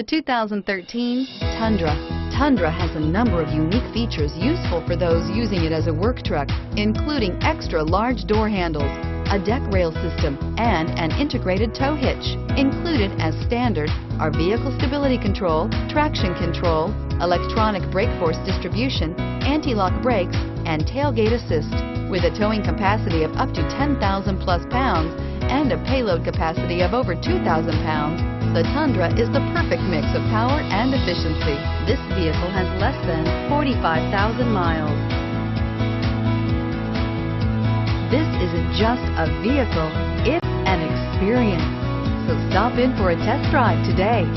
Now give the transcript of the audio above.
The 2013 Tundra. Tundra has a number of unique features useful for those using it as a work truck, including extra large door handles, a deck rail system, and an integrated tow hitch. Included as standard are vehicle stability control, traction control, electronic brake force distribution, anti-lock brakes, and tailgate assist. With a towing capacity of up to 10,000 plus pounds and a payload capacity of over 2,000 pounds, the Tundra is the perfect mix of power and efficiency. This vehicle has less than 45,000 miles. This isn't just a vehicle, it's an experience. So stop in for a test drive today.